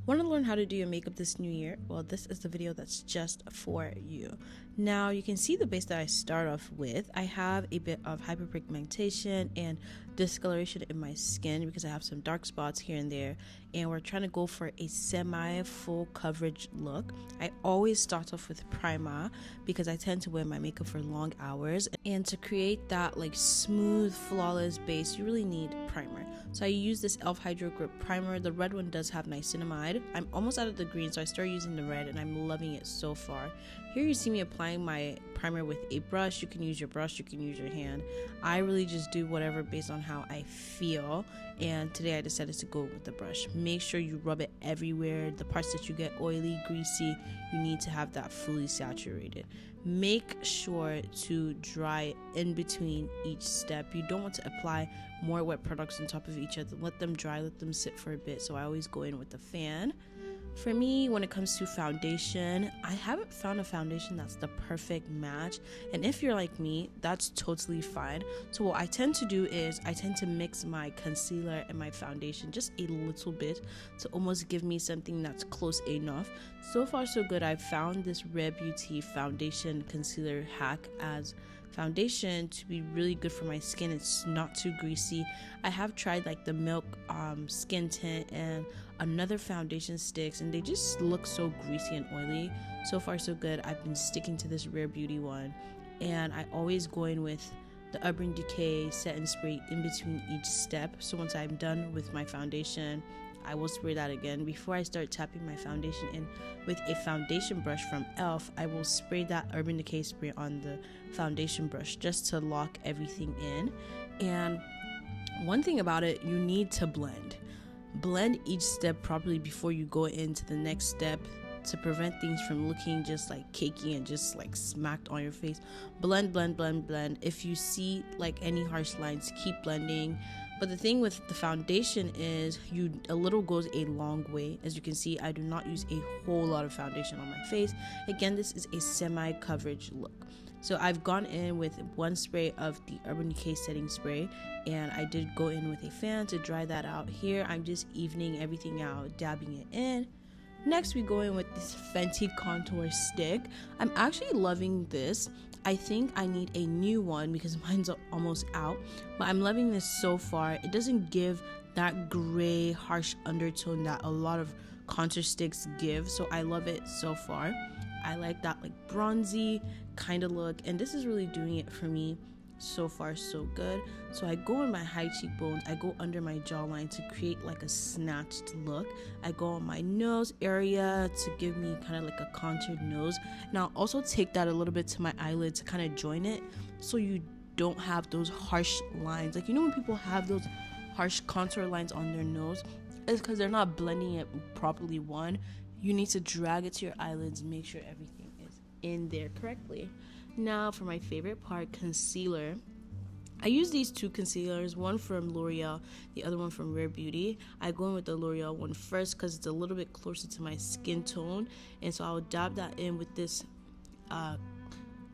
Want to learn how to do your makeup this new year? Well, this is the video that's just for you. Now, you can see the base that I start off with. I have a bit of hyperpigmentation and discoloration in my skin because I have some dark spots here and there, and we're trying to go for a semi-full coverage look. I always start off with primer because I tend to wear my makeup for long hours, and to create that like smooth, flawless base, you really need primer. So I use this e.l.f. Hydro Grip primer. The red one does have niacinamide. I'm almost out of the green, so I started using the red, and I'm loving it so far. Here you see me applying my primer with a brush. You can use your brush, you can use your hand. I really just do whatever based on how I feel, and today I decided to go with the brush. Make sure you rub it everywhere. The parts that you get oily, greasy, you need to have that fully saturated. Make sure to dry in between each step. You don't want to apply more wet products on top of each other. Let them dry, let them sit for a bit. So I always go in with the fan. For me, when it comes to foundation, I haven't found a foundation that's the perfect match, and if you're like me, that's totally fine. So what I tend to do is I tend to mix my concealer and my foundation just a little bit to almost give me something that's close enough. So far so good. I've found this Rare Beauty foundation concealer hack as foundation to be really good for my skin. It's not too greasy. I have tried like the Milk skin tint and another foundation sticks, and they just look so greasy and oily. So far so good. I've been sticking to this Rare Beauty one, and I always go in with the Urban Decay setting spray in between each step. So once I'm done with my foundation, I will spray that again. Before I start tapping my foundation in with a foundation brush from e.l.f., I will spray that Urban Decay spray on the foundation brush just to lock everything in. And one thing about it, you need to blend each step properly before you go into the next step to prevent things from looking just like cakey and just like smacked on your face. Blend. If you see like any harsh lines, keep blending. But the thing with the foundation is a little goes a long way. As you can see, I do not use a whole lot of foundation on my face. Again, this is a semi-coverage look. So I've gone in with one spray of the Urban Decay setting spray, and I did go in with a fan to dry that out. Here, I'm just evening everything out, dabbing it in. Next, we go in with this Fenty contour stick. I'm actually loving this. I think I need a new one because mine's almost out, but I'm loving this so far. It doesn't give that gray, harsh undertone that a lot of contour sticks give, so I love it so far. I like that like bronzy kind of look, and this is really doing it for me. So far so good. So I go in my high cheekbones, I go under my jawline to create like a snatched look. I go on my nose area to give me kind of like a contoured nose, and I'll also take that a little bit to my eyelid to kind of join it so you don't have those harsh lines. Like, you know when people have those harsh contour lines on their nose, it's because they're not blending it properly. One, you need to drag it to your eyelids, make sure everything is in there correctly. Now for my favorite part, concealer. I use these two concealers, one from L'Oreal, the other one from Rare Beauty. I go in with the L'Oreal one first because it's a little bit closer to my skin tone, and so I'll dab that in with this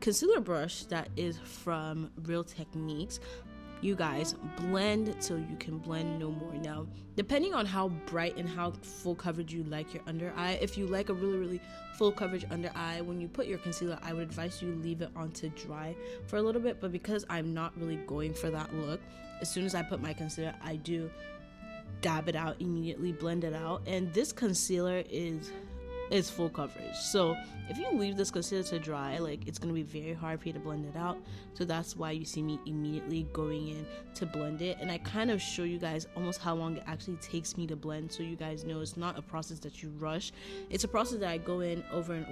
concealer brush that is from Real Techniques. You guys, blend till you can blend no more. Now, depending on how bright and how full coverage you like your under eye, if you like a really full coverage under eye, when you put your concealer, I would advise you leave it on to dry for a little bit. But because I'm not really going for that look, as soon as I put my concealer, I do dab it out immediately, blend it out. And this concealer is full coverage, so if you leave this concealer to dry, like, it's gonna be very hard for you to blend it out. So that's why you see me immediately going in to blend it, and I kind of show you guys almost how long it actually takes me to blend, so you guys know it's not a process that you rush. It's a process that I go in over and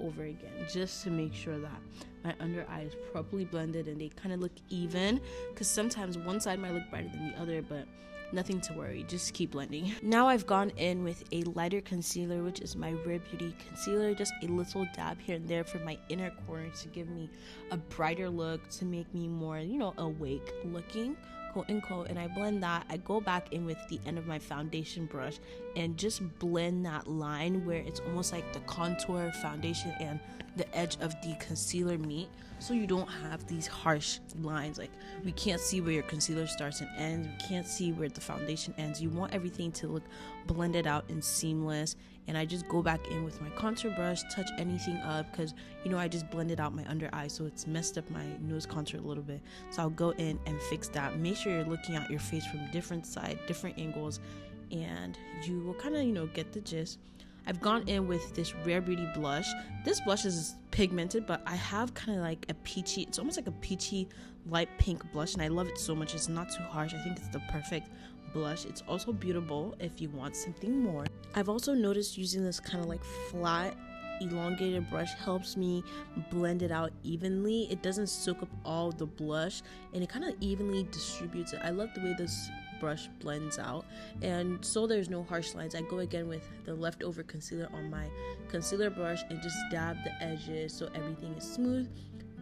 over again just to make sure that my under eye is properly blended and they kind of look even, because sometimes one side might look brighter than the other, but nothing to worry, just keep blending. Now I've gone in with a lighter concealer, which is my Rare Beauty concealer, just a little dab here and there for my inner corner to give me a brighter look, to make me more, awake looking, quote unquote. And I blend that. I go back in with the end of my foundation brush and just blend that line where it's almost like the contour, foundation, and the edge of the concealer meet, so you don't have these harsh lines. Like, we can't see where your concealer starts and ends, we can't see where the foundation ends. You want everything to look blended out and seamless. And I just go back in with my contour brush, touch anything up, because I just blended out my under eye, so it's messed up my nose contour a little bit. So I'll go in and fix that. Make sure you're looking at your face from different sides, different angles, and you will kind of get the gist. I've gone in with this Rare Beauty blush. This blush is pigmented, but I have kind of like a peachy, it's almost like a peachy light pink blush, and I love it so much. It's not too harsh. I think it's the perfect blush. It's also beautiful if you want something more. I've also noticed using this kind of like flat elongated brush helps me blend it out evenly. It doesn't soak up all the blush, and it kind of evenly distributes it. I love the way this brush blends out, and so there's no harsh lines. I go again with the leftover concealer on my concealer brush and just dab the edges so everything is smooth.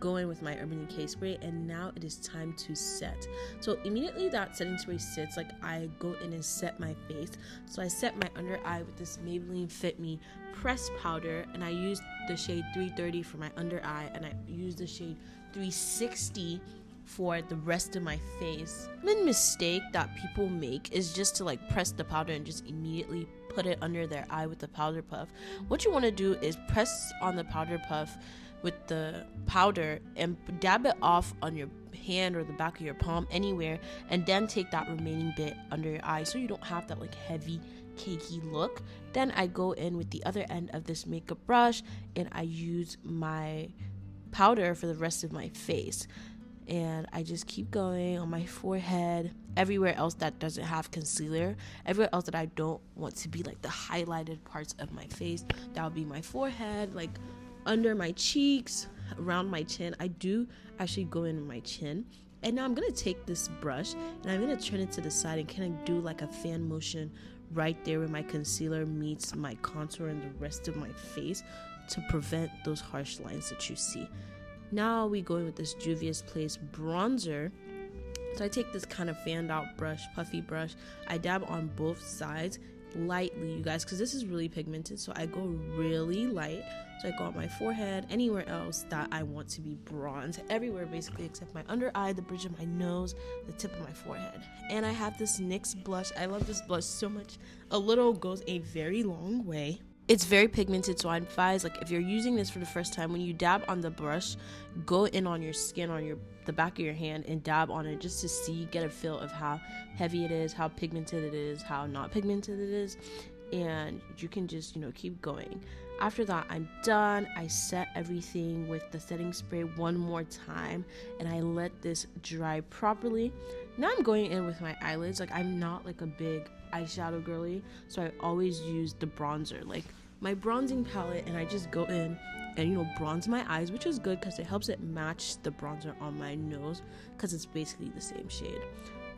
Go in with my Urban Decay spray, and now it is time to set. So immediately that setting spray sits, like, I go in and set my face. So I set my under eye with this Maybelline Fit Me pressed powder, and I used the shade 330 for my under eye, and I used the shade 360 for the rest of my face. One mistake that people make is just to like press the powder and just immediately put it under their eye with the powder puff. What you want to do is press on the powder puff with the powder and dab it off on your hand or the back of your palm, anywhere, and then take that remaining bit under your eye so you don't have that like heavy cakey look. Then I go in with the other end of this makeup brush and I use my powder for the rest of my face, and I just keep going on my forehead, everywhere else that doesn't have concealer, everywhere else that I don't want to be like the highlighted parts of my face. That would be my forehead, like under my cheeks, around my chin. I do actually go in my chin. And now I'm gonna take this brush and I'm gonna turn it to the side and kind of do like a fan motion right there where my concealer meets my contour and the rest of my face to prevent those harsh lines that you see. Now we go in with this Juvia's Place bronzer. So I take this kind of fanned out brush, puffy brush. I dab on both sides lightly, you guys, because this is really pigmented, so I go really light. So I go on my forehead, anywhere else that I want to be bronze, everywhere basically except my under eye, the bridge of my nose, the tip of my forehead. And I have this NYX blush. I love this blush so much. A little goes a very long way. It's very pigmented, so I advise, like, if you're using this for the first time, when you dab on the brush, go in on your skin, on the back of your hand, and dab on it just to see, get a feel of how heavy it is, how pigmented it is, how not pigmented it is, and you can just, keep going. After that, I'm done. I set everything with the setting spray one more time, and I let this dry properly. Now I'm going in with my eyelids. Like, I'm not like a big eyeshadow girly, so I always use the bronzer, like my bronzing palette, and I just go in and bronze my eyes, which is good because it helps it match the bronzer on my nose because it's basically the same shade.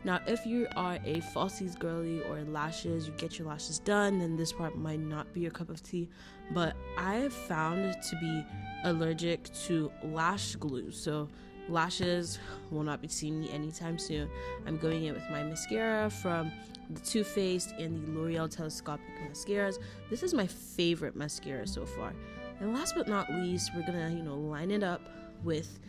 Now, if you are a falsies girly or lashes, you get your lashes done, then this part might not be your cup of tea. But I have found to be allergic to lash glue, so lashes will not be seeing me anytime soon. I'm going in with my mascara from the Too Faced and the L'Oreal Telescopic mascaras. This is my favorite mascara so far. And last but not least, we're gonna line it up with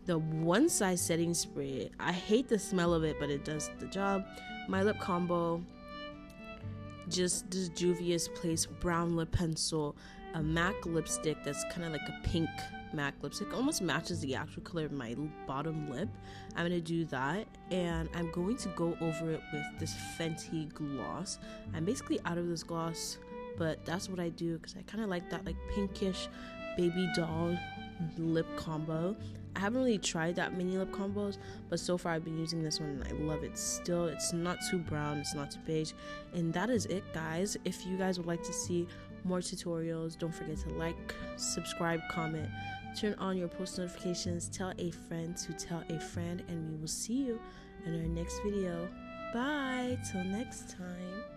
the One Size setting spray. I hate the smell of it, but it does the job. My lip combo, just this Juvia's Place brown lip pencil, a MAC lipstick that's kind of like a pink MAC lipstick, almost matches the actual color of my bottom lip. I'm gonna do that, and I'm going to go over it with this Fenty gloss. I'm basically out of this gloss, but that's what I do because I kind of like that like pinkish baby doll lip combo. I haven't really tried that many lip combos, but so far I've been using this one and I love it still. It's not too brown, it's not too beige, and that is it, guys. If you guys would like to see more tutorials, don't forget to like, subscribe, comment, turn on your post notifications, tell a friend to tell a friend, and we will see you in our next video. Bye till next time.